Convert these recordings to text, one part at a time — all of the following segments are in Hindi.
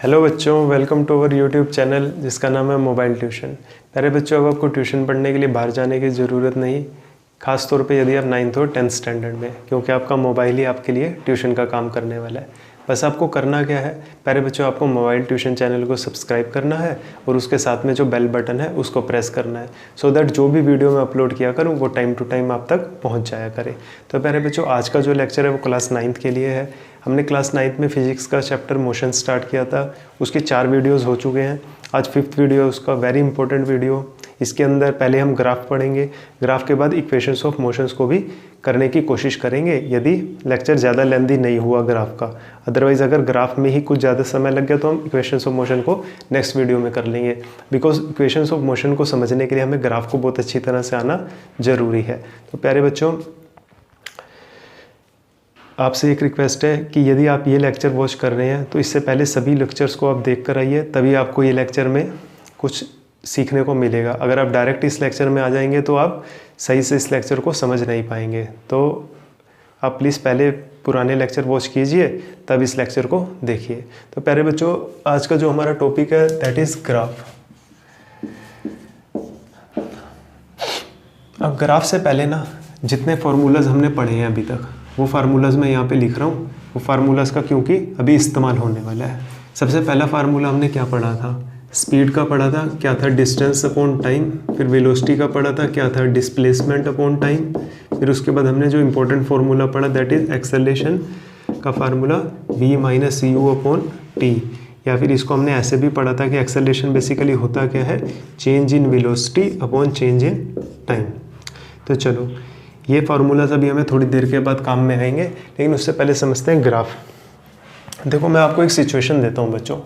हेलो बच्चों, welcome to our YouTube channel जिसका नाम है मोबाइल ट्यूशन। प्यारे बच्चों, अब आपको ट्यूशन पढ़ने के लिए बाहर जाने की ज़रूरत नहीं, खास तौर पे यदि आप 9th और 10th स्टैंडर्ड में, क्योंकि आपका मोबाइल ही आपके लिए ट्यूशन का काम करने वाला है। बस आपको करना क्या है प्यारे बच्चों, आपको मोबाइल ट्यूशन चैनल को सब्सक्राइब करना है और उसके साथ में जो बेल बटन है उसको प्रेस करना है, सो दैट जो भी वीडियो मैं अपलोड किया करूँ वो टाइम टू टाइम आप तक पहुँच जाया करे। तो प्यारे बच्चों, आज का जो लेक्चर है वो क्लास 9th के लिए है। हमने क्लास 9th में फिजिक्स का चैप्टर मोशन स्टार्ट किया था, उसके 4 वीडियोज़ हो चुके हैं। आज 5th वीडियो उसका वेरी इंपॉर्टेंट वीडियो। इसके अंदर पहले हम ग्राफ पढ़ेंगे, ग्राफ के बाद इक्वेशंस ऑफ मोशंस को भी करने की कोशिश करेंगे, यदि लेक्चर ज़्यादा लेंदी नहीं हुआ ग्राफ का। अदरवाइज़ अगर ग्राफ में ही कुछ ज़्यादा समय लग गया तो हम इक्वेशंस ऑफ मोशन को नेक्स्ट वीडियो में कर लेंगे, बिकॉज इक्वेशंस ऑफ मोशन को समझने के लिए हमें ग्राफ को बहुत अच्छी तरह से आना ज़रूरी है। तो प्यारे बच्चों, आपसे एक रिक्वेस्ट है कि यदि आप ये लेक्चर वॉच कर रहे हैं तो इससे पहले सभी लेक्चर्स को आप देख कर आइए, तभी आपको ये लेक्चर में कुछ सीखने को मिलेगा। अगर आप डायरेक्ट इस लेक्चर में आ जाएंगे तो आप सही से इस लेक्चर को समझ नहीं पाएंगे। तो आप प्लीज़ पहले पुराने लेक्चर वॉच कीजिए, तब इस लेक्चर को देखिए। तो प्यारे बच्चों, आज का जो हमारा टॉपिक है दैट इज़ ग्राफ। अब ग्राफ से पहले ना जितने फार्मूलाज हमने पढ़े हैं अभी तक, वो फार्मूलाज मैं यहाँ पे लिख रहा हूँ। वो फार्मूलाज का क्योंकि अभी इस्तेमाल होने वाला है। सबसे पहला फार्मूला हमने क्या पढ़ा था? स्पीड का पढ़ा था, क्या था? Distance upon time. फिर वेलोसिटी का पढ़ा था, क्या था? Displacement upon time. फिर उसके बाद हमने जो इंपॉर्टेंट फार्मूला पढ़ा दैट इज एक्सेलरेशन का formula v minus you upon T. या फिर इसको हमने ऐसे भी पढ़ा था कि एक्सेलरेशन बेसिकली होता क्या है? Change in velocity upon change in time. तो चलो, ये फार्मूलाज अभी हमें थोड़ी देर के बाद काम में आएंगे, लेकिन उससे पहले समझते हैं ग्राफ। देखो, मैं आपको एक सिचुएशन देता हूँ बच्चों।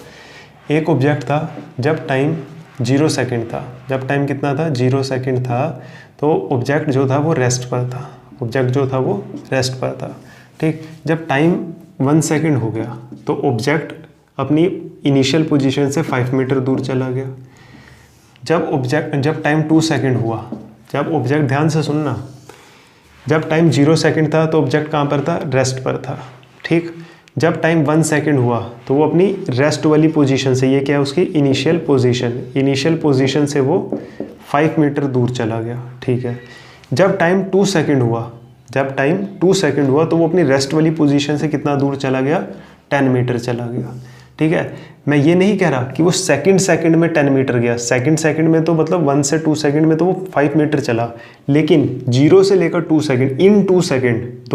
एक ऑब्जेक्ट था, जब टाइम 0 सेकंड था। जब टाइम कितना था? 0 सेकंड था। तो ऑब्जेक्ट जो था वो रेस्ट पर था। ऑब्जेक्ट जो था वो रेस्ट पर था, ठीक। जब टाइम 1 सेकंड हो गया तो ऑब्जेक्ट अपनी इनिशियल पोजीशन से 5 मीटर दूर चला गया। जब टाइम 2 सेकंड हुआ, जब ऑब्जेक्ट, ध्यान से सुनना, जब टाइम 0 सेकंड था तो ऑब्जेक्ट कहाँ पर था? रेस्ट पर था, ठीक। जब टाइम 1 सेकंड हुआ तो वो अपनी रेस्ट वाली पोजीशन से, ये क्या है? उसकी इनिशियल पोजीशन से वो 5 मीटर दूर चला गया, ठीक है। जब टाइम 2 सेकंड हुआ तो वो अपनी रेस्ट वाली पोजीशन से कितना दूर चला गया? 10 मीटर चला गया, ठीक है। मैं ये नहीं कह रहा कि वो सेकंड में 10 मीटर गया। सेकंड में तो मतलब 1 से 2 सेकंड में तो वो 5 मीटर चला, लेकिन 0 से लेकर 2 सेकंड, इन 2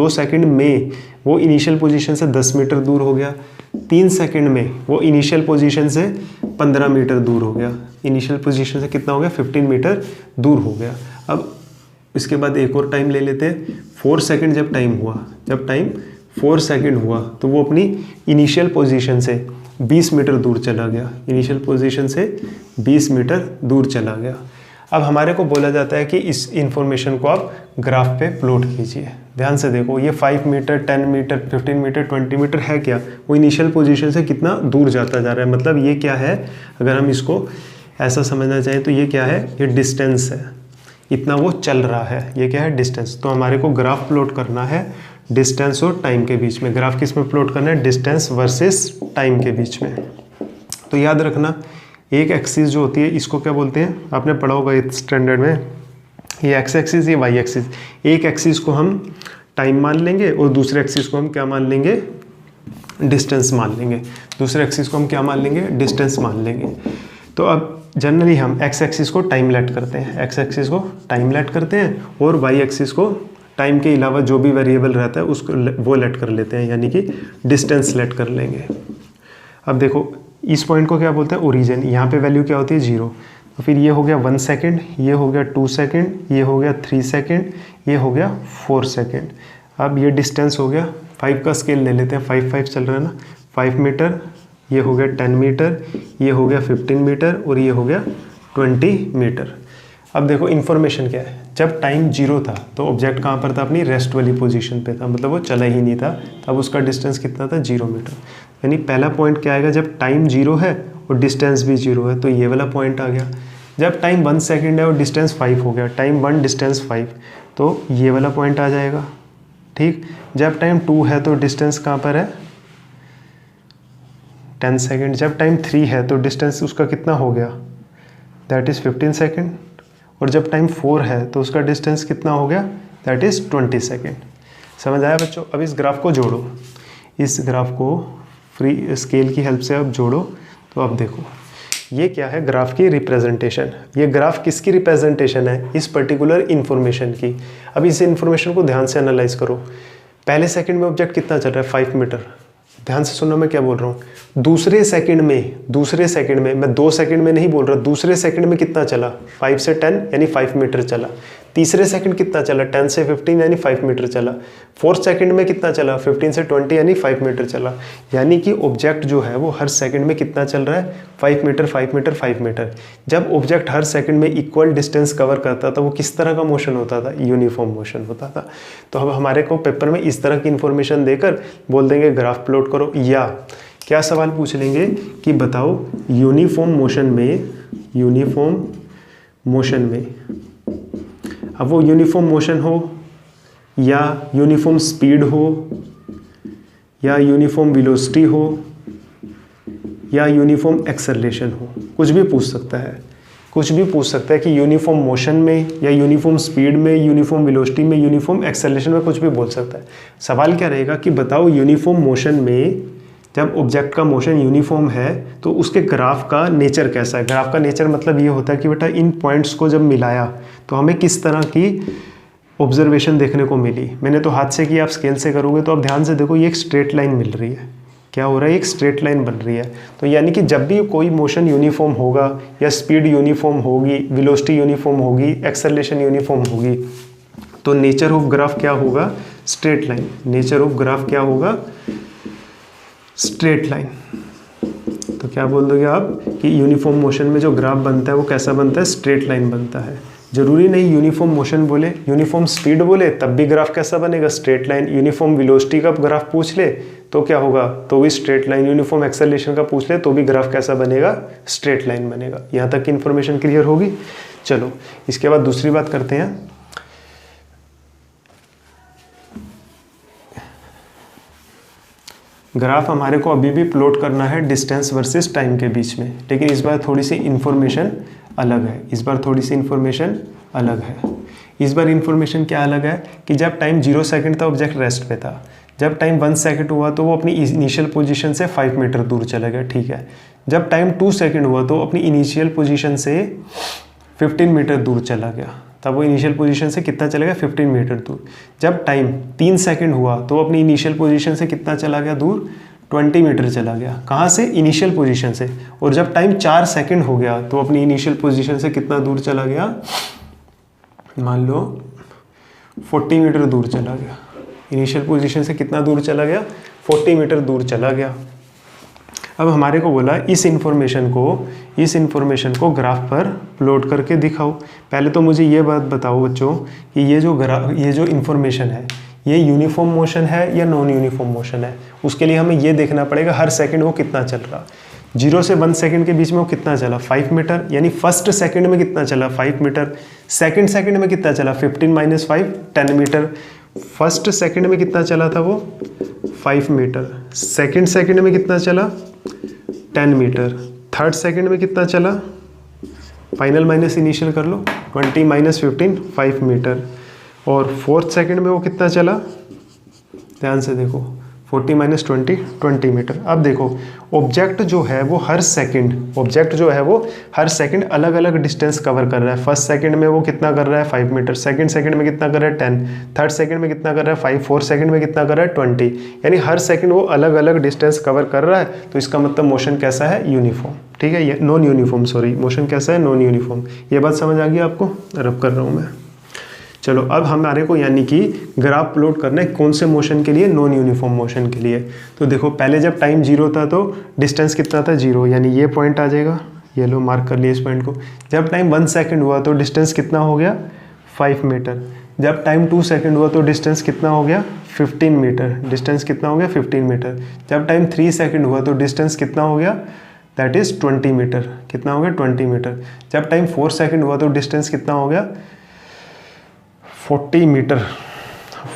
सेकंड में वो इनिशियल पोजीशन से 10 मीटर दूर हो गया। 3 सेकंड में वो इनिशियल पोजीशन से 15 मीटर दूर हो गया। इनिशियल पोजीशन से कितना हो गया? 15 मीटर दूर हो गया। अब इसके बाद एक और टाइम ले लेते हैं। 4 सेकंड जब टाइम 4 सेकंड हुआ तो वो अपनी इनिशियल पोजीशन से 20 मीटर दूर चला गया। इनिशियल पोजीशन से 20 मीटर दूर चला गया। अब हमारे को बोला जाता है कि इस इंफॉर्मेशन को आप ग्राफ पे प्लॉट कीजिए। ध्यान से देखो, ये 5 मीटर, 10 मीटर, 15 मीटर, 20 मीटर है क्या? वो इनिशियल पोजीशन से कितना दूर जाता जा रहा है। मतलब ये क्या है? अगर हम इसको ऐसा समझना चाहें तो ये क्या है? ये डिस्टेंस है, इतना वो चल रहा है। ये क्या है? डिस्टेंस। तो हमारे को ग्राफ प्लॉट करना है डिस्टेंस और टाइम के बीच में। ग्राफ किस में प्लॉट करना है? डिस्टेंस वर्सेस टाइम के बीच में। तो याद रखना, एक एक्सिस जो होती है इसको क्या बोलते हैं? आपने पढ़ा होगा 8th स्टैंडर्ड में, ये एक्स एक्सिस, ये वाई एक्सिस। एक एक्सिस को हम टाइम मान लेंगे और दूसरे एक्सिस को हम क्या मान लेंगे? डिस्टेंस मान लेंगे। दूसरे एक्सिस को हम क्या मान लेंगे? डिस्टेंस मान लेंगे। तो अब जनरली हम एक्स एक्सिस को टाइम लेट करते हैं, और वाई एक्सिस को टाइम के अलावा जो भी वेरिएबल रहता है उसको वो लेट कर लेते हैं, यानी कि डिस्टेंस लेट कर लेंगे। अब देखो, इस पॉइंट को क्या बोलते हैं? ओरिजिन। यहाँ पे वैल्यू क्या होती है? 0। तो फिर ये हो गया 1 सेकंड, ये हो गया 2 सेकंड, ये हो गया 3 सेकंड, ये हो गया 4 सेकंड। अब ये डिस्टेंस हो गया, 5 का स्केल ले लेते हैं, 5 चल रहा है ना, 5 मीटर, ये हो गया 10 मीटर, ये हो गया 15 मीटर और ये हो गया 20 मीटर। अब देखो इन्फॉर्मेशन क्या है? जब टाइम 0 था तो ऑब्जेक्ट कहाँ पर था? अपनी रेस्ट वाली पोजीशन पे था, मतलब वो चला ही नहीं था। तब उसका डिस्टेंस कितना था? 0 मीटर। यानी पहला पॉइंट क्या आएगा? जब टाइम 0 है और डिस्टेंस भी 0 है, तो ये वाला पॉइंट आ गया। जब टाइम 1 सेकंड है और डिस्टेंस 5 हो गया, टाइम 1 डिस्टेंस 5, तो ये वाला पॉइंट आ जाएगा, ठीक। जब टाइम 2 है तो डिस्टेंस कहाँ पर है? 10 सेकेंड। जब टाइम 3 है तो डिस्टेंस उसका कितना हो गया, दैट इज़ 15 सेकेंड। और जब टाइम 4 है तो उसका डिस्टेंस कितना हो गया, दैट इज़ 20 सेकेंड। समझ आया बच्चों? अब इस ग्राफ को जोड़ो, इस ग्राफ को फ्री स्केल की हेल्प से अब जोड़ो। तो अब देखो ये क्या है, ग्राफ की रिप्रेजेंटेशन। ये ग्राफ किसकी रिप्रेजेंटेशन है, इस पर्टिकुलर इन्फॉर्मेशन की। अब इस इन्फॉर्मेशन को ध्यान से एनालाइज करो। पहले सेकंड में ऑब्जेक्ट कितना चल रहा है, 5 मीटर। ध्यान से सुनना मैं क्या बोल रहा हूँ। दूसरे सेकंड में मैं 2 सेकंड में नहीं बोल रहा, दूसरे सेकंड में कितना चला, 5 से 10 यानी 5 मीटर चला। तीसरे सेकंड कितना चला, 10 से 15 यानी 5 मीटर चला। फोर्थ सेकंड में कितना चला, 15 से 20 यानी 5 मीटर चला। यानी कि ऑब्जेक्ट जो है वो हर सेकंड में कितना चल रहा है, 5 मीटर 5 मीटर 5 मीटर। जब ऑब्जेक्ट हर सेकंड में इक्वल डिस्टेंस कवर करता था वो किस तरह का मोशन होता था, यूनिफॉर्म मोशन होता था। तो अब हमारे को पेपर में इस तरह की इंफॉर्मेशन देकर बोल देंगे ग्राफ प्लॉट करो, या क्या सवाल पूछ लेंगे कि बताओ यूनिफॉर्म मोशन में अब वो यूनिफॉर्म मोशन हो या यूनिफॉर्म स्पीड हो या यूनिफॉर्म वेलोसिटी हो या यूनिफॉर्म एक्सेलरेशन हो, कुछ भी पूछ सकता है। कुछ भी पूछ सकता है कि यूनिफॉर्म मोशन में या यूनिफॉर्म स्पीड में, यूनिफॉर्म वेलोसिटी में, यूनिफॉर्म एक्सेलरेशन में, कुछ भी बोल सकता है। सवाल क्या रहेगा कि बताओ यूनिफॉर्म मोशन में जब ऑब्जेक्ट का मोशन यूनिफॉर्म है तो उसके ग्राफ का नेचर कैसा है। ग्राफ का नेचर मतलब ये होता है कि बेटा इन पॉइंट्स को जब मिलाया तो हमें किस तरह की ऑब्जर्वेशन देखने को मिली। मैंने तो हाथ से किया, आप स्केल से करोगे तो आप ध्यान से देखो, ये एक स्ट्रेट लाइन मिल रही है। क्या हो रहा है, एक स्ट्रेट लाइन बन रही है। तो यानी कि जब भी कोई मोशन यूनिफॉर्म होगा या स्पीड यूनिफॉर्म होगी, वेलोसिटी यूनिफॉर्म होगी, एक्सेलरेशन यूनिफॉर्म होगी, तो नेचर ऑफ ग्राफ क्या होगा, straight line. Nature of graph क्या होगा, स्ट्रेट लाइन। तो क्या बोल दोगे आप कि यूनिफॉर्म मोशन में जो ग्राफ बनता है वो कैसा बनता है, स्ट्रेट लाइन बनता है। जरूरी नहीं यूनिफॉर्म मोशन बोले, यूनिफॉर्म स्पीड बोले तब भी ग्राफ कैसा बनेगा, स्ट्रेट लाइन। यूनिफॉर्म वेलोसिटी का ग्राफ पूछ ले तो क्या होगा, तो भी स्ट्रेट लाइन। यूनिफॉर्म एक्सेलरेशन का पूछ ले तो भी ग्राफ कैसा बनेगा, स्ट्रेट लाइन बनेगा। यहाँ तक की इन्फॉर्मेशन क्लियर होगी। चलो इसके बाद दूसरी बात करते हैं। ग्राफ हमारे को अभी भी प्लॉट करना है डिस्टेंस वर्सेस टाइम के बीच में, लेकिन इस बार थोड़ी सी इन्फॉर्मेशन अलग है। इस बार इन्फॉर्मेशन क्या अलग है कि जब टाइम 0 सेकंड था ऑब्जेक्ट रेस्ट पे था। जब टाइम 1 सेकंड हुआ तो वो अपनी इनिशियल पोजीशन से 5 मीटर दूर चला गया, ठीक है। जब टाइम 2 सेकंड हुआ तो अपनी इनिशियल पोजीशन से 15 मीटर दूर चला गया। तब वो इनिशियल पोजीशन से कितना चला गया, 15 मीटर दूर। जब टाइम 3 सेकंड हुआ तो अपनी इनिशियल पोजीशन से कितना चला गया दूर, 20 मीटर चला गया। कहाँ से, इनिशियल पोजीशन से। और जब टाइम 4 सेकंड हो गया तो अपनी इनिशियल पोजीशन से कितना दूर चला गया, मान लो 40 मीटर दूर चला गया। इनिशियल पोजीशन से कितना दूर चला गया, 40 मीटर दूर चला गया। अब हमारे को बोला इस इन्फॉर्मेशन को ग्राफ पर प्लॉट करके दिखाओ। पहले तो मुझे ये बात बताओ बच्चों कि ये जो इन्फॉर्मेशन है ये यूनिफॉर्म मोशन है या नॉन यूनिफॉर्म मोशन है। उसके लिए हमें ये देखना पड़ेगा हर सेकंड वो कितना चल रहा। 0 से 1 सेकंड के बीच में वो कितना चला, 5 मीटर। यानी फर्स्ट सेकंड में कितना चला, 5 मीटर। सेकंड सेकंड में कितना चला, 15 - 5 10 मीटर। फर्स्ट सेकंड में कितना चला था वो, 5 मीटर। सेकंड सेकंड में कितना चला, 10 मीटर। थर्ड सेकंड में कितना चला, फाइनल माइनस इनिशियल कर लो, 20 - 15 5 मीटर। और फोर्थ सेकंड में वो कितना चला, ध्यान से देखो, 40 - 20 20 मीटर। अब देखो ऑब्जेक्ट जो है वो हर सेकंड अलग अलग डिस्टेंस कवर कर रहा है। फर्स्ट सेकंड में वो कितना कर रहा है, 5 मीटर। सेकंड सेकंड में कितना कर रहा है, 10। थर्ड सेकंड में कितना कर रहा है, 5। फोर्थ सेकंड में कितना कर रहा है, 20। यानी हर सेकंड वो अलग अलग डिस्टेंस कवर कर रहा है। तो इसका मतलब मोशन कैसा है, यूनिफॉर्म। ठीक है, ये नॉन यूनिफॉर्म, सॉरी, मोशन कैसा है, नॉन यूनिफॉर्म। ये बात समझ आ गई आपको, रब कर रहा हूँ मैं। चलो अब हमारे को यानी कि ग्राफ प्लॉट करना है कौन से मोशन के लिए, नॉन यूनिफॉर्म मोशन के लिए। तो देखो पहले जब टाइम 0 था तो डिस्टेंस कितना था, 0। यानी ये पॉइंट आ जाएगा, ये लो मार्क कर लिया इस पॉइंट को। जब टाइम 1 सेकंड हुआ तो डिस्टेंस कितना हो गया, 5 मीटर। जब टाइम 2 सेकंड हुआ तो डिस्टेंस कितना हो गया, 15 मीटर। डिस्टेंस कितना हो गया, 15 मीटर। जब टाइम 3 सेकंड हुआ तो डिस्टेंस कितना हो गया, दैट इज़ 20 मीटर। कितना हो गया, 20 मीटर। जब टाइम 4 सेकंड हुआ तो डिस्टेंस कितना हो गया, 40 मीटर।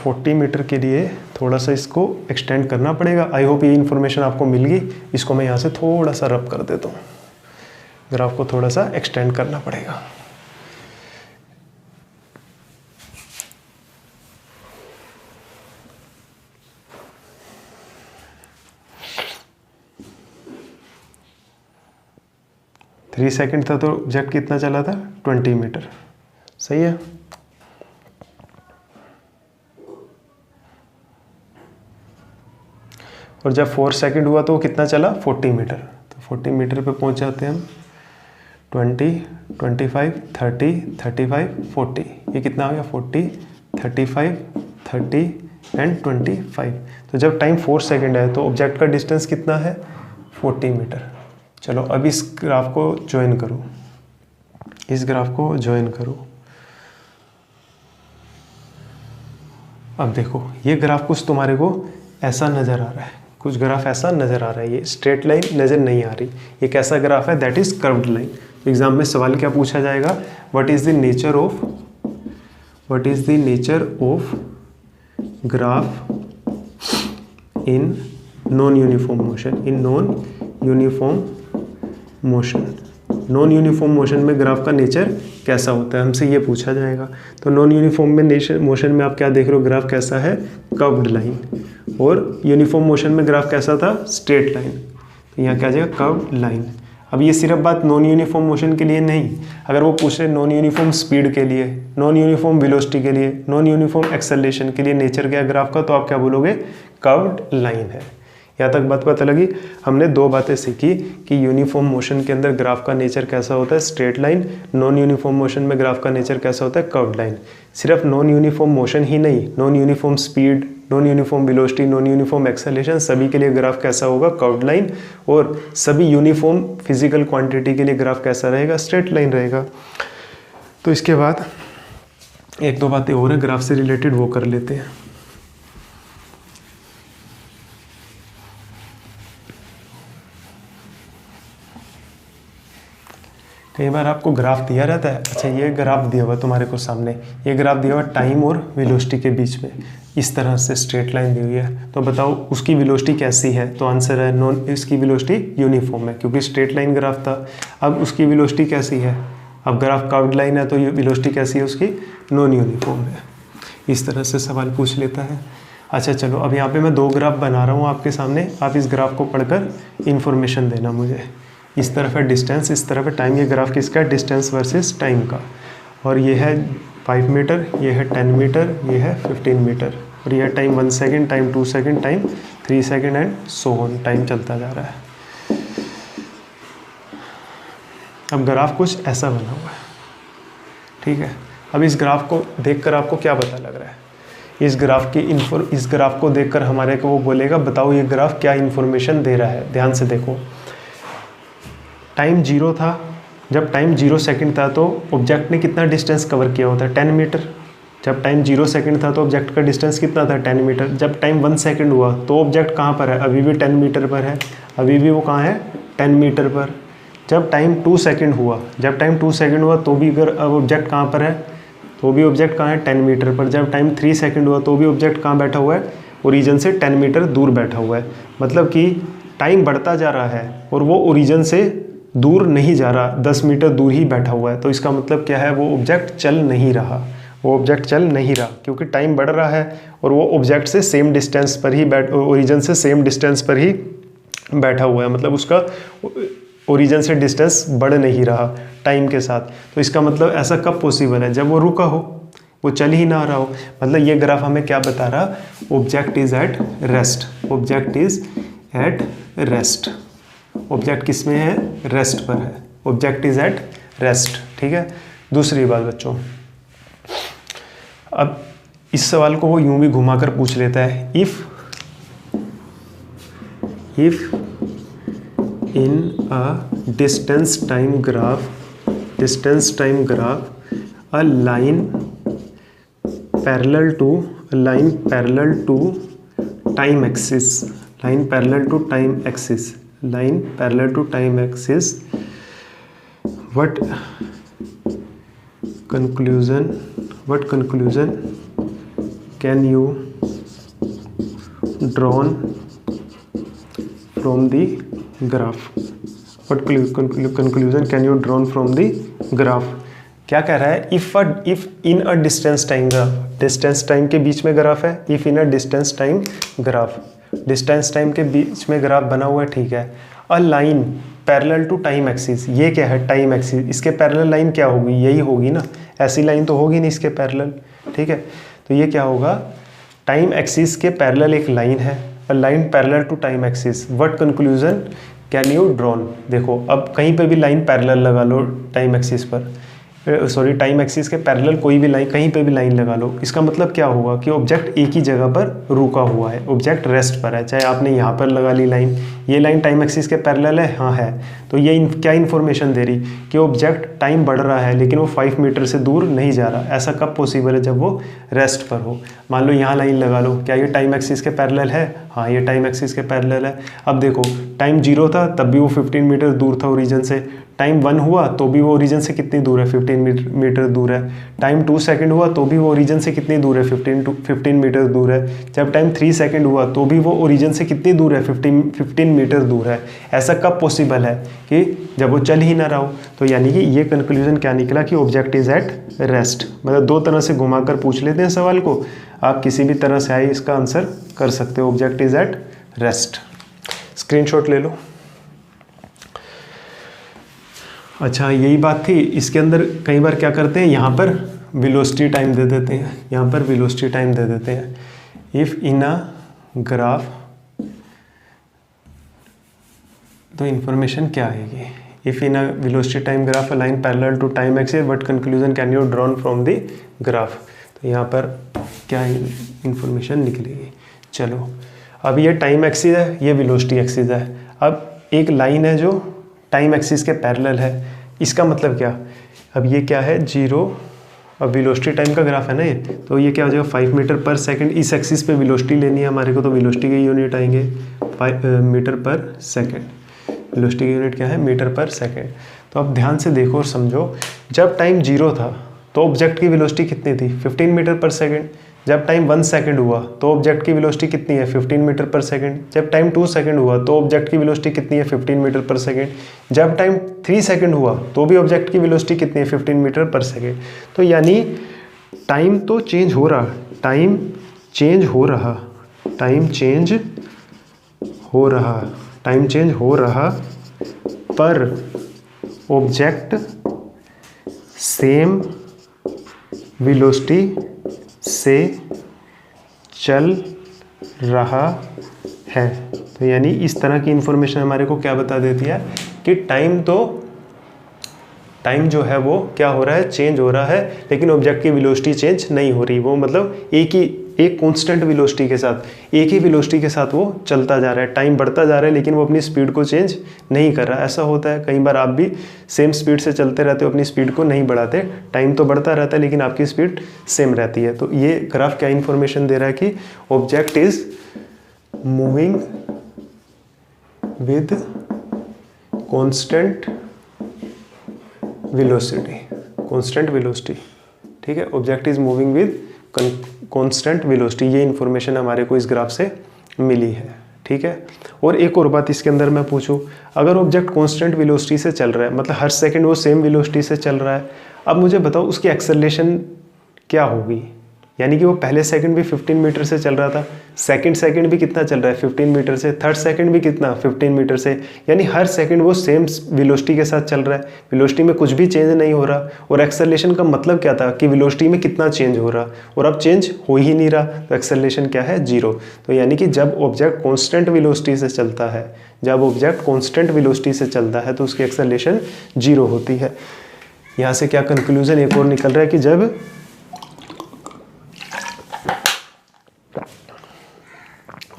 40 मीटर के लिए थोड़ा सा इसको एक्सटेंड करना पड़ेगा। आई होप ये इन्फॉर्मेशन आपको मिल गई। इसको मैं यहाँ से थोड़ा सा रब कर देता हूँ, ग्राफ को थोड़ा सा एक्सटेंड करना पड़ेगा। थ्री सेकेंड था तो ऑब्जेक्ट कितना चला था, 20 मीटर। सही है। और जब 4 सेकेंड हुआ तो वो कितना चला, 40 मीटर। तो 40 मीटर पे पहुंच जाते हैं हम। 20, 25, 30, 35, 40। ये कितना आ गया, 40, 35, 30 एंड 25। तो जब टाइम 4 सेकेंड है तो ऑब्जेक्ट का डिस्टेंस कितना है, 40 मीटर। चलो अब इस ग्राफ को ज्वाइन करो, इस ग्राफ को ज्वाइन करो। अब देखो ये ग्राफ कुछ तुम्हारे को ऐसा नज़र आ रहा है, कुछ ग्राफ ऐसा नज़र आ रहा है। ये स्ट्रेट लाइन नज़र नहीं आ रही। ये कैसा ग्राफ है, that is curved line. Exam में सवाल क्या पूछा जाएगा, what is the nature of graph in non uniform motion, in non uniform motion. Non uniform motion में ग्राफ का नेचर कैसा होता है, हमसे ये पूछा जाएगा। तो नॉन यूनिफॉर्म में मोशन में आप क्या देख रहे हो, ग्राफ कैसा है, कर्व्ड लाइन। और यूनिफॉर्म मोशन में ग्राफ कैसा था, स्ट्रेट लाइन। तो यहाँ क्या आ जाएगा, कर्व्ड लाइन। अब ये सिर्फ बात नॉन यूनिफॉर्म मोशन के लिए नहीं, अगर वो पूछ रहे नॉन यूनिफॉर्म स्पीड के लिए, नॉन यूनिफॉर्म वेलोसिटी के लिए, नॉन यूनिफॉर्म एक्सेलरेशन के लिए नेचर क्या है ग्राफ का, तो आप क्या बोलोगे, कर्व्ड लाइन है। यहाँ तक बात पता लगी। हमने दो बातें सीखी कि यूनिफॉर्म मोशन के अंदर ग्राफ का नेचर कैसा होता है, straight line. Non uniform motion में ग्राफ का नेचर कैसा होता है, कर्व्ड लाइन। सिर्फ नॉन यूनिफॉर्म मोशन ही नहीं, non uniform speed, non uniform velocity, non uniform acceleration, सभी के लिए ग्राफ कैसा होगा, कर्व्ड लाइन। और सभी यूनिफॉर्म फिजिकल क्वांटिटी के लिए ग्राफ कैसा रहेगा, स्ट्रेट लाइन रहेगा। तो इसके बाद एक दो बातें और हैं ग्राफ से रिलेटेड, वो कर लेते हैं। कई बार आपको ग्राफ दिया रहता है, अच्छा ये ग्राफ दिया हुआ तुम्हारे को सामने, ये ग्राफ दिया हुआ टाइम और वेलोसिटी के बीच में, इस तरह से स्ट्रेट लाइन दी हुई है। तो बताओ उसकी वेलोसिटी कैसी है, तो आंसर है नॉन, इसकी वेलोसिटी यूनिफॉर्म है क्योंकि स्ट्रेट लाइन ग्राफ था। अब उसकी वेलोसिटी कैसी है, अब ग्राफ कर्व्ड लाइन है तो ये वेलोसिटी कैसी है उसकी, नॉन यूनिफॉर्म है। इस तरह से सवाल पूछ लेता है। अच्छा चलो अब यहाँ पे मैं दो ग्राफ बना रहा हूँ आपके सामने, आप इस ग्राफ को पढ़कर इन्फॉर्मेशन देना मुझे। इस तरफ है डिस्टेंस, इस तरफ है टाइम। ये ग्राफ किसका है, डिस्टेंस वर्सेस टाइम का। और ये है 5 मीटर, ये है 10 मीटर, ये है 15 मीटर। और ये है time 1 second, time 2 second, time 3 second and so on, time चलता जा रहा है। अब ग्राफ कुछ ऐसा बना हुआ है, ठीक है। अब इस ग्राफ को देखकर आपको क्या पता लग रहा है, इस ग्राफ को देखकर हमारे को वो बोलेगा बताओ ये ग्राफ क्या इन्फॉर्मेशन दे रहा है। ध्यान से देखो, टाइम 0 था, जब टाइम 0 सेकंड था तो ऑब्जेक्ट ने कितना डिस्टेंस कवर किया होता है, 10 मीटर। जब टाइम 0 सेकंड था तो ऑब्जेक्ट का डिस्टेंस कितना था, 10 मीटर। जब टाइम 1 सेकंड हुआ तो ऑब्जेक्ट कहाँ पर है, अभी भी 10 मीटर पर है, अभी भी वो कहाँ है, 10 मीटर पर। जब टाइम 2 सेकंड हुआ, जब टाइम 2 सेकंड हुआ तो भी अगर ऑब्जेक्ट कहाँ पर है, तो भी ऑब्जेक्ट कहाँ है, 10 मीटर पर। जब टाइम 3 सेकंड हुआ तो भी ऑब्जेक्ट कहाँ बैठा हुआ है, ओरिजिन से 10 मीटर दूर बैठा हुआ है। मतलब कि टाइम बढ़ता जा रहा है और वो ओरिजिन से दूर नहीं जा रहा, 10 मीटर दूर ही बैठा हुआ है। तो इसका मतलब क्या है, वो ऑब्जेक्ट चल नहीं रहा, वो ऑब्जेक्ट चल नहीं रहा क्योंकि टाइम बढ़ रहा है और वो ऑब्जेक्ट से सेम डिस्टेंस पर ही ओरिजिन से सेम डिस्टेंस पर ही बैठा हुआ है। मतलब उसका ओरिजिन से डिस्टेंस बढ़ नहीं रहा टाइम के साथ। तो इसका मतलब ऐसा कब पॉसिबल है, जब वो रुका हो, वो चल ही ना रहा हो। मतलब ये ग्राफ हमें क्या बता रहा, object is at rest, object is at rest. Object किस में है, रेस्ट पर है, ऑब्जेक्ट इज एट रेस्ट, ठीक है। दूसरी बात बच्चों, अब इस सवाल को वो यूं भी घुमाकर पूछ लेता है, if in a distance time graph a line parallel to time axis, what conclusion can you drawn from the graph, what conclusion can you drawn from the graph. क्या कह रहा है, if in a distance time graph, distance time के बीच में ग्राफ है, if in a distance time graph, distance time के बीच में ग्राफ बना हुआ है, ठीक है। A line parallel to time axis, ये क्या है टाइम एक्सिस, इसके पैरेलल लाइन क्या होगी, यही होगी ना, ऐसी लाइन तो होगी नहीं इसके पैरेलल, ठीक है। तो ये क्या होगा, टाइम एक्सिस के पैरेलल एक लाइन है, a line parallel to time axis, what conclusion can you drawn. देखो अब कहीं पे भी लाइन पैरेलल लगा लो टाइम एक्सिस पर, सॉरी टाइम एक्सिस के पैरेलल कोई भी लाइन, कहीं पे भी लाइन लगा लो, इसका मतलब क्या होगा कि ऑब्जेक्ट एक ही जगह पर रुका हुआ है, ऑब्जेक्ट रेस्ट पर है। चाहे आपने यहाँ पर लगा ली लाइन, ये लाइन टाइम एक्सिस के पैरेलल है, हाँ है, तो ये क्या इन्फॉर्मेशन दे रही कि ऑब्जेक्ट टाइम बढ़ रहा है लेकिन वो 5 मीटर से दूर नहीं जा रहा। ऐसा कब पॉसिबल है, जब वो रेस्ट पर हो। मान लो यहाँ लाइन लगा लो, क्या ये टाइम एक्सिस के पैरेलल है, हाँ ये टाइम एक्सिस के पैरेलल है। अब देखो टाइम 0 था तब भी वो 15 मीटर दूर था ओरिजिन से, टाइम 1 हुआ तो भी वो ओरिजिन से कितनी दूर है, 15 मीटर दूर है। टाइम 2 सेकंड हुआ तो भी वो ओरिजिन से कितनी दूर है, 15 मीटर दूर है। जब टाइम 3 सेकंड हुआ तो भी वो ओरिजिन से कितनी दूर है, 15 मीटर दूर है। ऐसा कब पॉसिबल है कि जब वो चल ही ना रहा हो। तो यानी कि ये कंक्लूजन क्या निकला कि ऑब्जेक्ट इज एट रेस्ट। मतलब दो तरह से घुमाकर पूछ लेते हैं सवाल को, आप किसी भी तरह से आए इसका आंसर कर सकते हो। Object is at rest. Screenshot ले लो। अच्छा यही बात थी, इसके अंदर कई बार क्या करते हैं, यहाँ पर वेलोसिटी टाइम दे देते हैं, यहाँ पर वेलोसिटी टाइम दे देते हैं। इफ़ इन अ ग्राफ, तो इन्फॉर्मेशन क्या आएगी, if in a velocity time graph a line parallel to time axis what conclusion can you drawn from the graph. तो यहाँ पर क्या इन्फॉर्मेशन निकलेगी। चलो अब ये टाइम एक्सिस है, ये वेलोसिटी एक्सिस है। अब एक लाइन है जो टाइम एक्सिस के पैरेलल है, इसका मतलब क्या, अब ये क्या है 0, अब वेलोसिटी टाइम का ग्राफ है ना ये, तो ये क्या हो जाएगा 5 मीटर पर सेकंड। इस एक्सिस पे वेलोसिटी लेनी है हमारे को, तो वेलोसिटी के यूनिट आएंगे मीटर पर सेकंड। वेलोसिटी की यूनिट क्या है, मीटर पर सेकंड। तो अब ध्यान से देखो और समझो, जब टाइम 0 था तो ऑब्जेक्ट की वेलोसिटी कितनी थी, 15 मीटर पर सेकंड। जब टाइम 1 सेकंड हुआ तो ऑब्जेक्ट की वेलोसिटी कितनी है, 15 मीटर पर सेकंड। जब टाइम 2 सेकंड हुआ तो ऑब्जेक्ट की वेलोसिटी कितनी है, 15 मीटर पर सेकंड। जब टाइम 3 सेकंड हुआ तो भी ऑब्जेक्ट की वेलोसिटी कितनी है, 15 मीटर पर सेकंड। तो यानी टाइम तो चेंज हो रहा, टाइम चेंज हो रहा, टाइम चेंज हो रहा, टाइम चेंज हो रहा, पर ऑब्जेक्ट सेम वेलोसिटी से चल रहा है। तो यानी इस तरह की इंफॉर्मेशन हमारे को क्या बता देती है कि टाइम जो है वो क्या हो रहा है, चेंज हो रहा है, लेकिन ऑब्जेक्ट की वेलोसिटी चेंज नहीं हो रही। वो मतलब एक कांस्टेंट वेलोसिटी के साथ, एक ही वेलोसिटी के साथ वो चलता जा रहा है। टाइम बढ़ता जा रहा है लेकिन वो अपनी स्पीड को चेंज नहीं कर रहा। ऐसा होता है कई बार, आप भी सेम स्पीड से चलते रहते हो, अपनी स्पीड को नहीं बढ़ाते, टाइम तो बढ़ता रहता है लेकिन आपकी स्पीड सेम रहती है। तो ये ग्राफ क्या इन्फॉर्मेशन दे रहा है कि object is moving with constant velocity, ठीक है। Object is moving with constant velocity, ये इन्फॉर्मेशन हमारे को इस ग्राफ से मिली है, ठीक है। और एक और बात इसके अंदर मैं पूछूं, अगर ऑब्जेक्ट कांस्टेंट वेलोसिटी से चल रहा है, मतलब हर सेकंड वो सेम वेलोसिटी से चल रहा है, अब मुझे बताओ उसकी एक्सेलरेशन क्या होगी। यानी कि वो पहले सेकंड भी 15 मीटर से चल रहा था, सेकंड भी कितना चल रहा है, 15 मीटर से, थर्ड सेकंड भी कितना, 15 मीटर से, यानी हर सेकंड वो सेम वेलोसिटी के साथ चल रहा है, वेलोसिटी में कुछ भी चेंज नहीं हो रहा। और एक्सेलरेशन का मतलब क्या था कि वेलोसिटी में कितना चेंज हो रहा, और अब चेंज हो ही नहीं रहा, तो एक्सेलरेशन क्या है, 0। तो यानी कि जब ऑब्जेक्ट कॉन्स्टेंट वेलोसिटी से चलता है, जब ऑब्जेक्ट कॉन्स्टेंट वेलोसिटी से चलता है तो उसकी एक्सेलरेशन 0 होती है। यहाँ से क्या कंक्लूजन एक और निकल रहा है कि जब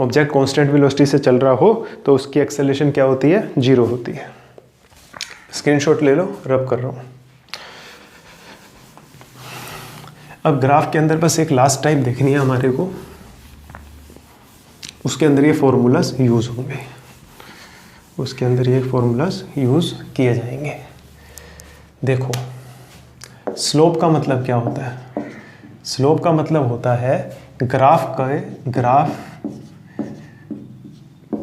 ऑब्जेक्ट कांस्टेंट वेलोसिटी से चल रहा हो तो उसकी एक्सेलरेशन क्या होती है, 0 होती है। स्क्रीनशॉट ले लो, रब कर रहा हूँ। अब ग्राफ के अंदर बस एक लास्ट टाइप देखनी है हमारे को, उसके अंदर ये फॉर्मूलाज यूज होंगे, उसके अंदर ये फॉर्मूलाज यूज किए जाएंगे। देखो स्लोप का मतलब क्या होता है, स्लोप का मतलब होता है ग्राफ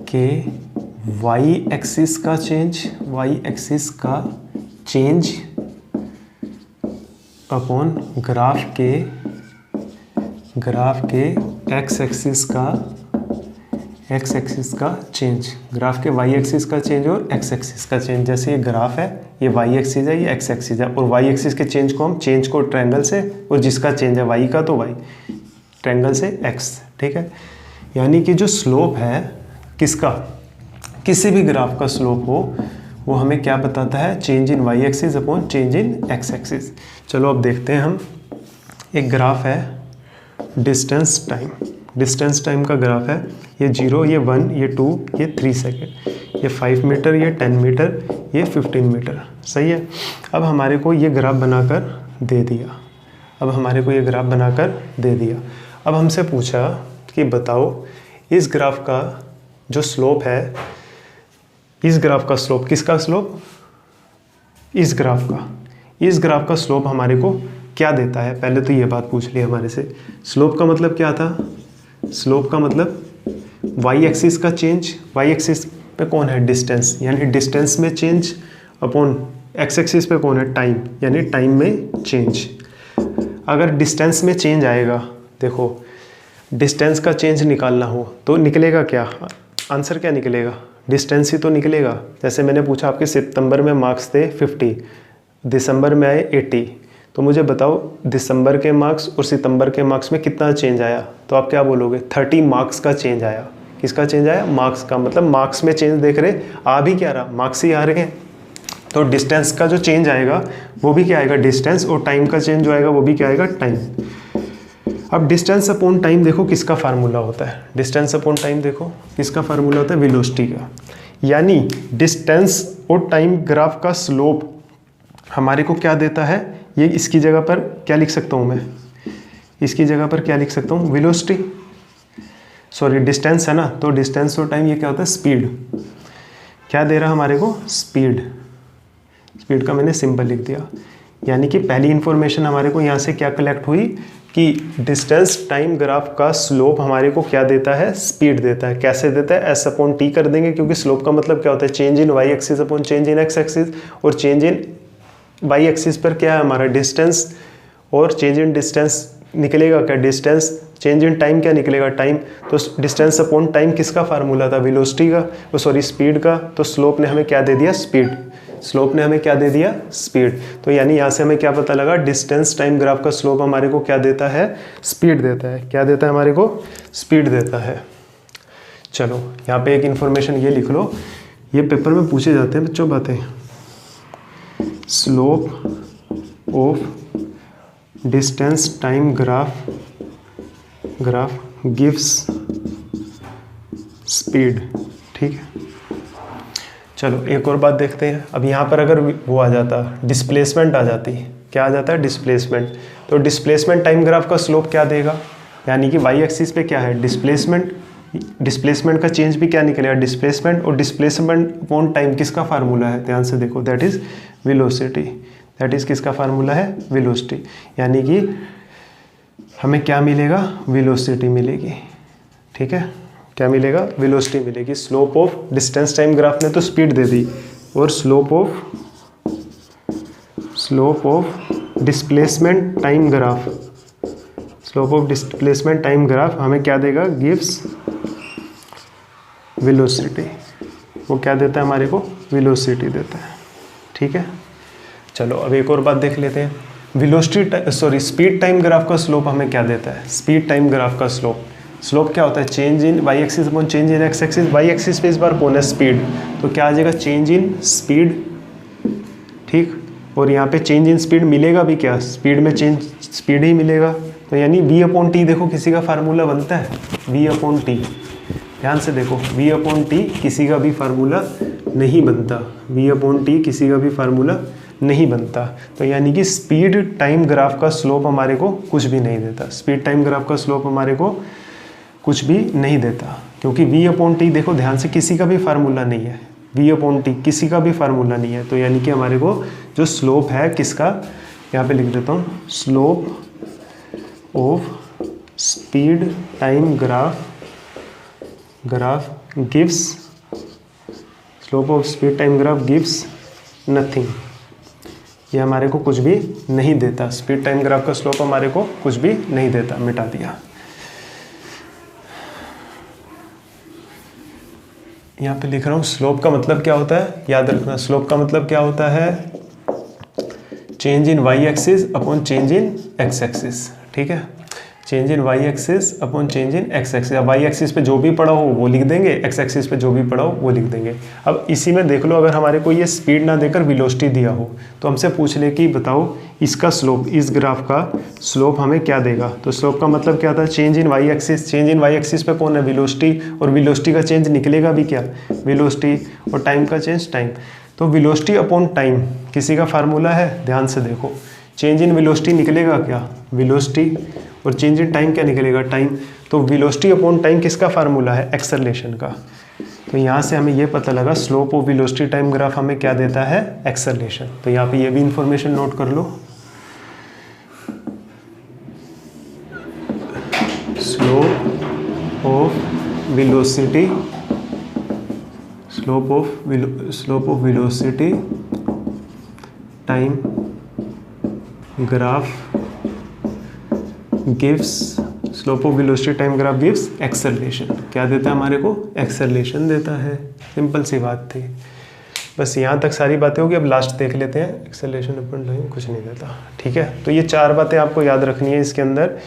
के वाई एक्सिस का चेंज अपॉन ग्राफ के एक्स एक्सिस का चेंज, ग्राफ के वाई एक्सिस का चेंज और एक्स एक्सिस का चेंज। जैसे ये ग्राफ है, ये वाई एक्सिस है, ये एक्स एक्सिस है, और वाई एक्सिस के चेंज को हम चेंज को ट्रायंगल से, और जिसका चेंज है वाई का तो वाई, ट्रायंगल से एक्स, ठीक है। यानी कि जो स्लोप है किसका, किसी भी ग्राफ का स्लोप हो, वो हमें क्या बताता है, change in Y axis upon change in X axis. चलो अब देखते हैं हम, एक ग्राफ है डिस्टेंस टाइम का ग्राफ है, ये 0, ये 1, ये 2, ये 3 सेकेंड, ये 5 मीटर, ये 10 मीटर, ये 15 मीटर, सही है। अब हमारे को ये ग्राफ बनाकर दे दिया, अब हमसे पूछा कि बताओ इस ग्राफ का जो स्लोप है, इस ग्राफ का स्लोप, किसका स्लोप, इस ग्राफ का स्लोप हमारे को क्या देता है। पहले तो ये बात पूछ ली हमारे से, स्लोप का मतलब क्या था, स्लोप का मतलब वाई एक्सिस का चेंज, वाई एक्सिस पे कौन है, डिस्टेंस, यानी डिस्टेंस में चेंज, अपॉन एक्स एक्सिस पे कौन है, टाइम, यानी टाइम में चेंज। अगर डिस्टेंस में चेंज आएगा, देखो डिस्टेंस का चेंज निकालना हो तो निकलेगा क्या, आंसर क्या निकलेगा, डिस्टेंस ही तो निकलेगा। जैसे मैंने पूछा आपके सितंबर में मार्क्स थे 50, दिसंबर में आए 80, तो मुझे बताओ दिसंबर के मार्क्स और सितंबर के मार्क्स में कितना चेंज आया, तो आप क्या बोलोगे, 30 मार्क्स का चेंज आया। किसका चेंज आया, मार्क्स का, मतलब मार्क्स में चेंज देख रहे, आ भी क्या रहा, मार्क्स ही आ रहे हैं। तो डिस्टेंस का जो चेंज आएगा वो भी क्या आएगा, डिस्टेंस, और टाइम का चेंज जो आएगा वो भी क्या आएगा, टाइम। अब डिस्टेंस अपॉन टाइम देखो किसका फार्मूला होता है, डिस्टेंस अपॉन टाइम देखो किसका फार्मूला होता है, वेलोसिटी का। यानी डिस्टेंस और टाइम ग्राफ का स्लोप हमारे को क्या देता है, ये इसकी जगह पर क्या लिख सकता हूँ मैं, इसकी जगह पर क्या लिख सकता हूँ, वेलोसिटी, सॉरी डिस्टेंस है ना, तो डिस्टेंस और टाइम ये क्या होता है, स्पीड। क्या दे रहा हमारे को, स्पीड का मैंने सिंबल लिख दिया। यानी कि पहली इंफॉर्मेशन हमारे को यहाँ से क्या कलेक्ट हुई कि डिस्टेंस टाइम ग्राफ का स्लोप हमारे को क्या देता है, स्पीड देता है। कैसे देता है, एस अपॉन टी कर देंगे, क्योंकि स्लोप का मतलब क्या होता है, change in Y axis upon change in X axis, और चेंज इन वाई एक्सिस पर क्या है हमारा डिस्टेंस, और चेंज इन डिस्टेंस निकलेगा क्या, डिस्टेंस, चेंज इन टाइम क्या निकलेगा, टाइम। तो डिस्टेंस अपॉन टाइम किसका फार्मूला था, वेलोसिटी का, सॉरी स्पीड का। तो स्लोप ने हमें क्या दे दिया, स्पीड, स्लोप ने हमें क्या दे दिया, स्पीड। तो यानी यहाँ से हमें क्या पता लगा, डिस्टेंस टाइम ग्राफ का स्लोप हमारे को क्या देता है, स्पीड देता है। क्या देता है हमारे को, स्पीड देता है। चलो यहाँ पे एक इन्फॉर्मेशन ये लिख लो, ये पेपर में पूछे जाते हैं बच्चों बातें, slope of distance time graph gives speed, ठीक है। चलो एक और बात देखते हैं। अब यहाँ पर अगर वो आ जाता, डिस्प्लेसमेंट आ जाती, क्या आ जाता है, डिस्प्लेसमेंट। तो डिस्प्लेसमेंट टाइम ग्राफ का स्लोप क्या देगा, यानी कि वाई एक्सिस पे क्या है, डिस्प्लेसमेंट का चेंज भी क्या निकलेगा, डिस्प्लेसमेंट, और डिस्प्लेसमेंट अपॉन टाइम किसका फार्मूला है, ध्यान से देखो, that is velocity. That is किसका फार्मूला है, वेलोसिटी। यानी कि हमें क्या मिलेगा, वेलोसिटी मिलेगी, ठीक है। क्या मिलेगा, वेलोसिटी मिलेगी। Slope of distance time graph ने तो स्पीड दे दी, और slope of displacement time graph हमें क्या देगा, गिव्स वेलोसिटी। वो क्या देता है हमारे को, वेलोसिटी देता है, ठीक है। चलो अब एक और बात देख लेते हैं, स्पीड टाइम ग्राफ का स्लोप हमें क्या देता है, स्पीड टाइम ग्राफ का स्लोप क्या होता है, change in Y axis upon change in X axis. Y axis पे इस बार कौन है, स्पीड, तो क्या आ जाएगा, चेंज इन स्पीड, ठीक। और यहाँ पे चेंज इन स्पीड मिलेगा भी क्या, स्पीड में चेंज स्पीड ही मिलेगा। तो यानी v अपॉन टी देखो किसी का फार्मूला बनता है, v अपॉन टी, ध्यान से देखो, v अपॉन टी किसी का भी फार्मूला नहीं बनता, v अपॉन टी किसी का भी फार्मूला नहीं बनता। तो यानी कि स्पीड टाइम ग्राफ का स्लोप हमारे को कुछ भी नहीं देता, स्पीड टाइम ग्राफ का स्लोप हमारे को कुछ भी नहीं देता, क्योंकि v अपॉन टी देखो ध्यान से किसी का भी फार्मूला नहीं है, v अपॉन टी किसी का भी फार्मूला नहीं है। तो यानी कि हमारे को जो स्लोप है किसका, यहाँ पे लिख देता हूँ, slope of speed time graph gives, slope of speed time graph gives nothing. ये हमारे को कुछ भी नहीं देता, स्पीड टाइम ग्राफ का स्लोप हमारे को कुछ भी नहीं देता, मिटा दिया। यहाँ पे लिख रहा हूँ स्लोप का मतलब क्या होता है, याद रखना स्लोप का मतलब क्या होता है, change in Y axis upon change in X axis. ठीक है, change in Y axis upon change in X axis. अब वाई एक्सिस पे जो भी पड़ा हो वो लिख देंगे, एक्स एक्सिस पे जो भी पड़ा हो वो लिख देंगे। अब इसी में देख लो, अगर हमारे को ये स्पीड ना देकर वेलोसिटी दिया हो तो हमसे पूछ ले कि बताओ इसका स्लोप, इस ग्राफ का स्लोप हमें क्या देगा। तो स्लोप का मतलब क्या था, change in Y axis. Change in Y axis पे कौन है, वेलोसिटी, और वेलोसिटी का चेंज निकलेगा भी क्या, वेलोसिटी, और टाइम का चेंज टाइम। तो वेलोसिटी अपॉन टाइम किसी का फार्मूला है, ध्यान से देखो, चेंज इन वेलोसिटी निकलेगा क्या, वेलोसिटी, और चेंज इन टाइम क्या निकलेगा, टाइम। तो वेलोसिटी अपॉन टाइम किसका फार्मूला है, एक्सेलरेशन का। तो यहाँ से हमें ये पता लगा slope of velocity time graph हमें क्या देता है, एक्सेलरेशन। तो यहाँ पे ये भी इंफॉर्मेशन नोट कर लो, slope of velocity, slope of velocity time graph gives, slope of velocity time graph gives acceleration. क्या देता है हमारे को, एक्सेलरेशन देता है। सिंपल सी बात थी, बस यहाँ तक सारी बातें होगी। अब लास्ट देख लेते हैं, एक्सेलरेशन अपॉन टाइम कुछ नहीं देता। ठीक है, तो ये 4 बातें आपको याद रखनी है। इसके अंदर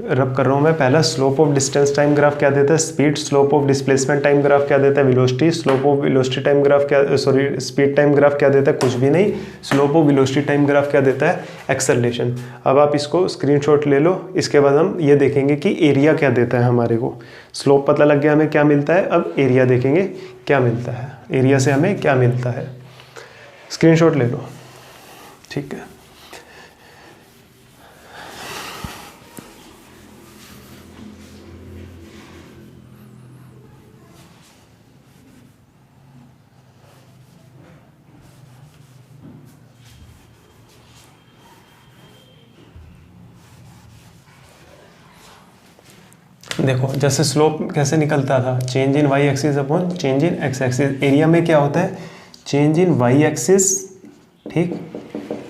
रब कर रहा हूँ मैं, पहला slope of distance time graph क्या देता है, speed. Slope of displacement time graph क्या देता है, velocity. Slope of velocity time graph क्या, सॉरी स्पीड टाइम ग्राफ क्या देता है, कुछ भी नहीं। Slope of velocity time graph क्या देता है, एक्सेलरेशन। अब आप इसको स्क्रीनशॉट ले लो। इसके बाद हम ये देखेंगे कि एरिया क्या देता है हमारे को। स्लोप पता लग गया हमें क्या मिलता है, अब एरिया देखेंगे क्या मिलता है, एरिया से हमें क्या मिलता है। स्क्रीनशॉट ले लो, ठीक है। देखो जैसे स्लोप कैसे निकलता था, change in Y axis upon change in X axis. Area में क्या होता है, चेंज इन वाई एक्सिस, ठीक,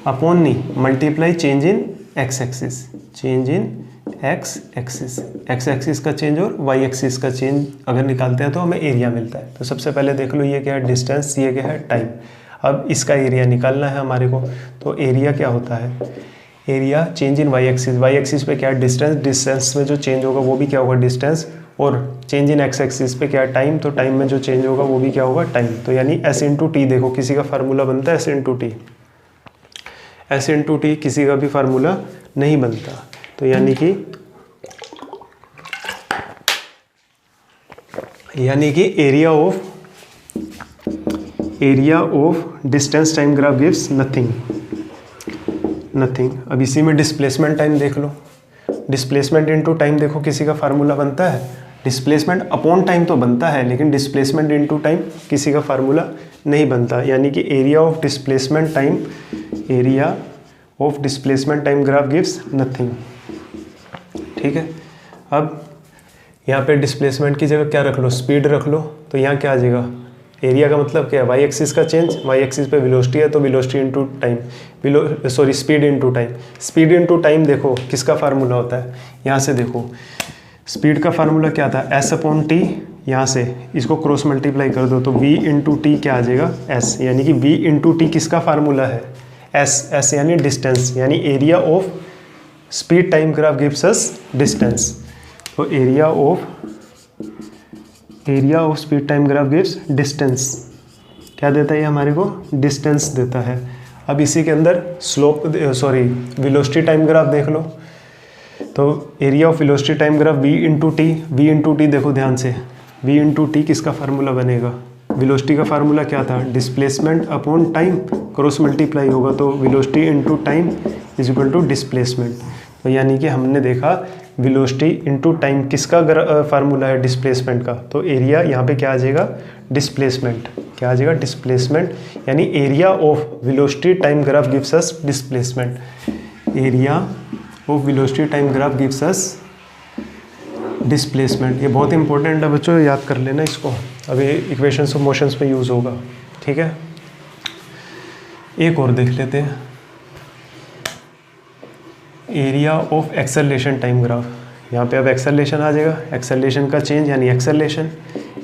अपॉन नहीं, multiply change in X axis, change in X axis. X axis का चेंज और वाई एक्सिस का चेंज अगर निकालते हैं तो हमें एरिया मिलता है। तो सबसे पहले देख लो ये क्या है, डिस्टेंस, ये क्या है, टाइम। अब इसका एरिया निकालना है हमारे को। तो एरिया क्या होता है, area change in Y axis. Y axis पे क्या है, डिस्टेंस, डिस्टेंस में जो चेंज होगा वो भी क्या होगा, डिस्टेंस। और चेंज इन एक्स एक्सिस पे क्या है, टाइम। तो टाइम में जो चेंज होगा वो भी क्या होगा, टाइम। तो यानी एस इंटू टी, देखो किसी का फार्मूला बनता है S into T, S into T किसी का भी फार्मूला नहीं बनता। तो यानी कि area of distance time graph gives nothing. अब इसी में डिस्प्लेसमेंट टाइम देख लो, डिस्प्लेसमेंट इनटू टाइम देखो किसी का फार्मूला बनता है, डिस्प्लेसमेंट अपॉन टाइम तो बनता है, लेकिन डिस्प्लेसमेंट इनटू टाइम किसी का फार्मूला नहीं बनता। यानी कि area of displacement time graph gives nothing. ठीक है, अब यहाँ पे डिस्प्लेसमेंट की जगह क्या रख लो, स्पीड रख लो। तो यहाँ क्या आ जाएगा, एरिया का मतलब क्या है, वाई एक्सिस का चेंज, वाई एक्सिस पे वेलोसिटी है तो velocity into time, speed into time. Speed into time देखो किसका फार्मूला होता है, यहाँ से देखो स्पीड का फार्मूला क्या था, एस अपॉन टी। यहाँ से इसको क्रॉस मल्टीप्लाई कर दो तो v इंटू टी क्या आ जाएगा, s। यानी कि v इंटू टी किसका फार्मूला है, s यानी डिस्टेंस, यानी area of speed time graph gives us distance. तो area of speed time graph gives distance. क्या देता है ये हमारे को, डिस्टेंस देता है। अब इसी के अंदर वेलोसिटी टाइम ग्राफ देख लो। तो area of velocity time graph v into T देखो ध्यान से, v इंटू टी किसका फार्मूला बनेगा, वेलोसिटी का फार्मूला क्या था, displacement upon time, cross multiply होगा तो velocity into time is equal to displacement. तो यानी कि हमने देखा वेलोसिटी इंटू टाइम किसका फार्मूला है, डिस्प्लेसमेंट का। तो एरिया यहाँ पे क्या आ जाएगा, डिस्प्लेसमेंट। क्या आ जाएगा, डिस्प्लेसमेंट। यानी area of velocity time graph gives us displacement. Area of velocity time graph gives us displacement, ये बहुत इंपॉर्टेंट है बच्चों, याद कर लेना इसको, अभी इक्वेशंस ऑफ मोशंस में यूज़ होगा, ठीक है। एक और देख लेते हैं, area of acceleration time graph. यहाँ पे अब एक्सेलरेशन आ जाएगा, एक्सेलरेशन का चेंज यानी एक्सेलरेशन,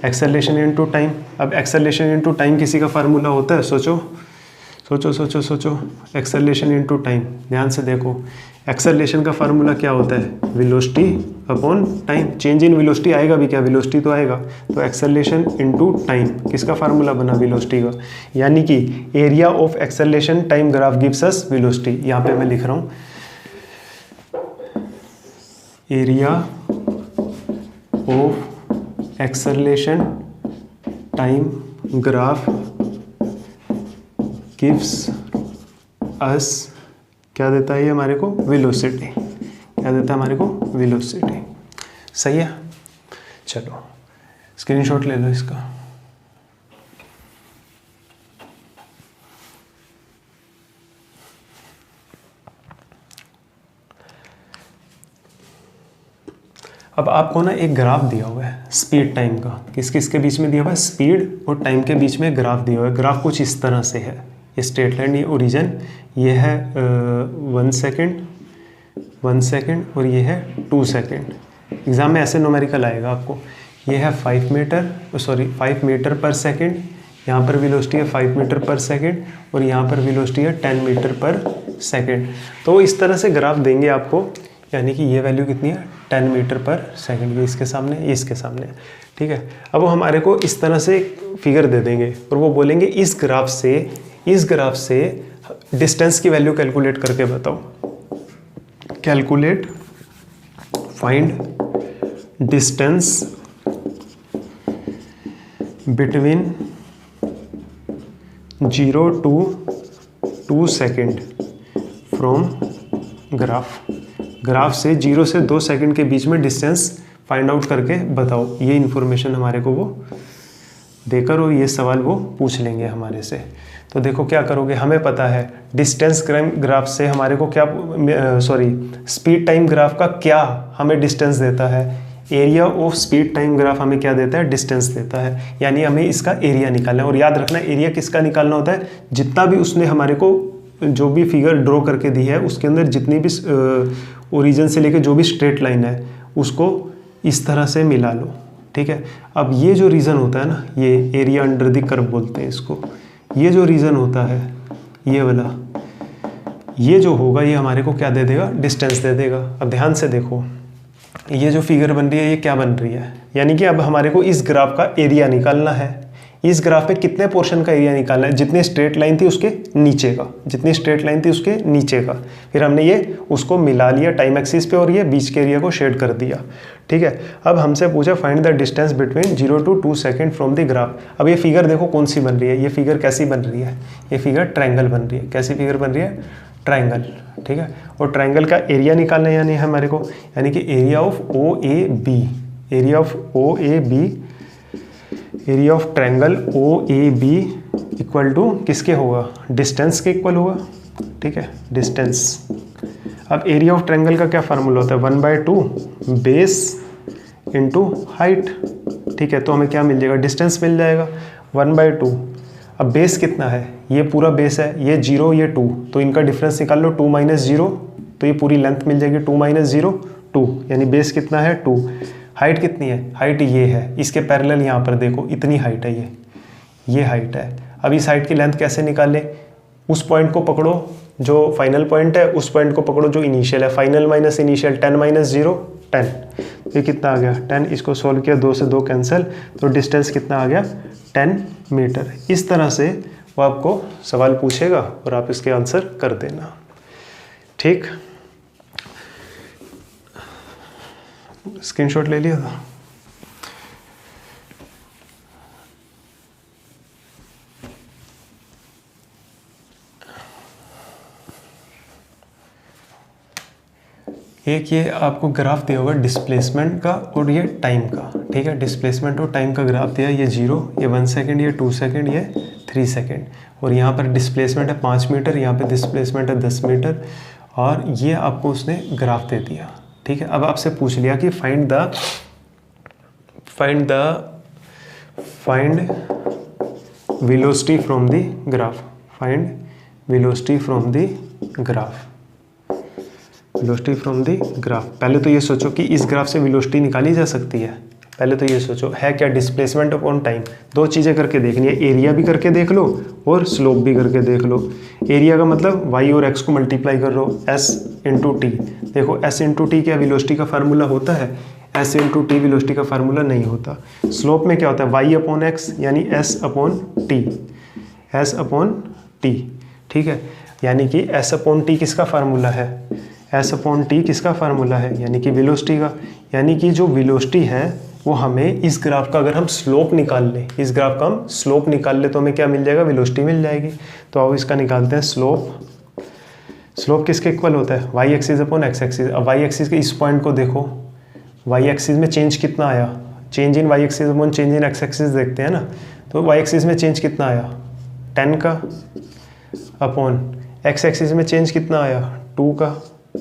एक्सेलरेशन इनटू टाइम। अब एक्सेलरेशन इनटू टाइम किसी का फार्मूला होता है, सोचो सोचो सोचो सोचो, एक्सेलरेशन इनटू टाइम, ध्यान से देखो, एक्सेलरेशन का फार्मूला क्या होता है, velocity upon time. Change in velocity आएगा भी क्या, वेलोसिटी तो आएगा, तो एक्सेलरेशन इनटू टाइम किसका फार्मूला बना, वेलोसिटी का, यानी कि area of acceleration time graph gives us velocity. यहाँ पे मैं लिख रहा हूँ area of acceleration time graph gives अस, क्या देता है ये हमारे को, वेलोसिटी। क्या देता है हमारे को, वेलोसिटी। सही है, चलो स्क्रीनशॉट ले लो इसका। अब आपको ना एक ग्राफ दिया हुआ है स्पीड टाइम का, किस किस के बीच में दिया हुआ है, स्पीड और टाइम के बीच में ग्राफ दिया हुआ है। ग्राफ कुछ इस तरह से है, ये स्ट्रेट लाइन, ये ओरिजिन, ये है 1 सेकेंड, 1 सेकेंड, और ये है 2 सेकेंड। एग्ज़ाम में ऐसे न्यूमेरिकल आएगा आपको। ये है 5 मीटर पर सेकेंड, यहाँ पर वेलोसिटी है 5 मीटर पर सेकेंड, और यहाँ पर वेलोसिटी है 10 मीटर पर सेकेंड। तो इस तरह से ग्राफ देंगे आपको, यानी कि ये वैल्यू कितनी है, 10 मीटर पर सेकेंड, ये इसके सामने, ये इसके सामने, ठीक है। अब वो हमारे को इस तरह से फिगर दे देंगे और वो बोलेंगे इस ग्राफ से डिस्टेंस की वैल्यू कैलकुलेट करके बताओ। Calculate, find distance between 0 to 2 second from graph से 0 से 2 सेकेंड के बीच में डिस्टेंस फाइंड आउट करके बताओ। ये इन्फॉर्मेशन हमारे को वो देकर और ये सवाल वो पूछ लेंगे हमारे से। तो देखो क्या करोगे, हमें पता है डिस्टेंस ग्राफ से हमारे को क्या, स्पीड टाइम ग्राफ का क्या हमें डिस्टेंस देता है, area of speed time graph हमें क्या देता है, डिस्टेंस देता है, यानी हमें इसका एरिया निकालना है। और याद रखना एरिया किसका निकालना होता है, जितना भी उसने हमारे को जो भी फिगर ड्रॉ करके दी है उसके अंदर जितनी भी ओरिजिन से लेके जो भी स्ट्रेट लाइन है उसको इस तरह से मिला लो, ठीक है। अब ये जो रीजन होता है ना, ये एरिया अंडर द कर्व बोलते हैं इसको, ये जो रीजन होता है ये वाला, ये जो होगा ये हमारे को क्या दे देगा, डिस्टेंस दे देगा। अब ध्यान से देखो, ये जो फिगर बन रही है ये क्या बन रही है, यानी कि अब हमारे को इस ग्राफ का एरिया निकालना है। इस ग्राफ में कितने पोर्शन का एरिया निकालना है, जितनी स्ट्रेट लाइन थी उसके नीचे का, जितनी स्ट्रेट लाइन थी उसके नीचे का, फिर हमने ये उसको मिला लिया टाइम एक्सिस पे और ये बीच के एरिया को शेड कर दिया, ठीक है। अब हमसे पूछा find the distance between 0 to 2 second from the graph. अब ये फिगर देखो कौन सी बन रही है, ये फिगर कैसी बन रही है, ये फिगर ट्रायंगल बन रही है। कैसी फिगर बन रही है, ट्रायंगल, ठीक है। और ट्रायंगल का एरिया निकालना है यानी हमारे को, यानी कि area of OAB, area of OAB, area of triangle OAB equal to किसके होगा, डिस्टेंस के इक्वल होगा, ठीक है, डिस्टेंस। अब एरिया ऑफ ट्रायंगल का क्या फार्मूला होता है, 1/2 बेस इंटू हाइट, ठीक है। तो हमें क्या मिल जाएगा, डिस्टेंस मिल जाएगा 1/2। अब बेस कितना है, ये पूरा बेस है, ये 0 ये 2, तो इनका डिफरेंस निकाल लो, 2 - 0, तो ये पूरी लेंथ मिल जाएगी, 2 - 0 2, यानी बेस कितना है 2। हाइट कितनी है, हाइट ये है, इसके पैरेलल यहाँ पर देखो इतनी हाइट है, ये हाइट है। अब इस हाइट की लेंथ कैसे निकालें, उस पॉइंट को पकड़ो जो फाइनल पॉइंट है, उस पॉइंट को पकड़ो जो इनिशियल है, फाइनल माइनस इनिशियल, 10 - 0 10, ये कितना आ गया 10। इसको सॉल्व किया, 2 से 2 कैंसिल, तो डिस्टेंस कितना आ गया 10 मीटर। इस तरह से वो आपको सवाल पूछेगा और आप इसके आंसर कर देना, ठीक। स्क्रीनशॉट ले लिया था। एक ये आपको ग्राफ दिया होगा डिस्प्लेसमेंट का और ये टाइम का, ठीक है। डिस्प्लेसमेंट और टाइम का ग्राफ दिया है, ये 0, ये 1 सेकेंड, ये 2 सेकेंड, ये 3 सेकेंड, और यहाँ पर डिस्प्लेसमेंट है 5 मीटर, यहाँ पे डिस्प्लेसमेंट है 10 मीटर, और ये आपको उसने ग्राफ दे दिया, ठीक है। अब आपसे पूछ लिया कि find the find velocity from the graph, find velocity from the graph, velocity from the graph. पहले तो ये सोचो कि इस ग्राफ से वेलोसिटी निकाली जा सकती है, पहले तो ये सोचो है क्या, डिस्प्लेसमेंट अपॉन टाइम। दो चीज़ें करके देखनी है, एरिया भी करके देख लो और स्लोप भी करके देख लो। एरिया का मतलब वाई और एक्स को मल्टीप्लाई कर लो, एस इंटू टी। देखो एस इंटू टी क्या वेलोसिटी का फार्मूला होता है, एस इंटू टी वेलोसिटी का फार्मूला नहीं होता। स्लोप में क्या होता है, वाई अपॉन एक्स यानी S upon T, S upon T, ठीक है। यानी कि एस अपॉन टी किसका फार्मूला है, एस अपॉन टी किसका फार्मूला है, यानी कि वेलोसिटी का। यानी कि जो वेलोसिटी है वो हमें इस ग्राफ का अगर हम स्लोप निकाल लें, इस ग्राफ का हम स्लोप निकाल ले तो हमें क्या मिल जाएगा, वेलोसिटी मिल जाएगी। तो आओ इसका निकालते हैं स्लोप। स्लोप किसके इक्वल होता है, Y axis upon X axis. अब वाई एक्सिस के इस पॉइंट को देखो, वाई एक्सिस में चेंज कितना आया, change in Y axis upon change in X axis देखते हैं ना। तो वाई एक्सिस में चेंज कितना आया 10 का, अपॉन एक्स एक्सिस में चेंज कितना आया 2 का।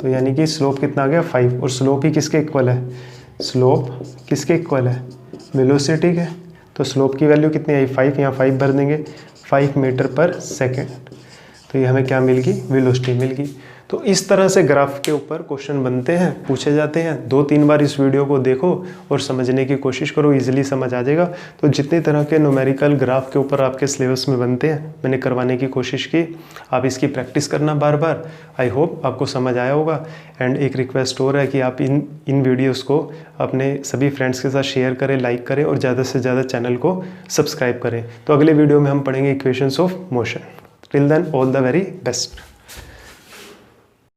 तो यानी कि स्लोप कितना आ गया 5। और स्लोप ही किसके इक्वल है, स्लोप किसके इक्वल है, वेलोसिटी के। तो स्लोप की वैल्यू कितनी आई 5, यहाँ 5 भर देंगे, 5 मीटर पर सेकेंड। तो ये हमें क्या मिल गई, वेलोसिटी मिल गई। तो इस तरह से ग्राफ के ऊपर क्वेश्चन बनते हैं, पूछे जाते हैं। 2-3 बार इस वीडियो को देखो और समझने की कोशिश करो, इजीली समझ आ जाएगा। तो जितनी तरह के न्यूमेरिकल ग्राफ के ऊपर आपके सिलेबस में बनते हैं मैंने करवाने की कोशिश की, आप इसकी प्रैक्टिस करना बार बार। आई होप आपको समझ आया होगा। एंड एक रिक्वेस्ट और है कि आप इन वीडियोज़ को अपने सभी फ्रेंड्स के साथ शेयर करें, लाइक करें और ज़्यादा से ज़्यादा चैनल को सब्सक्राइब करें। तो अगले वीडियो में हम पढ़ेंगे equations of motion. Till then all the very best.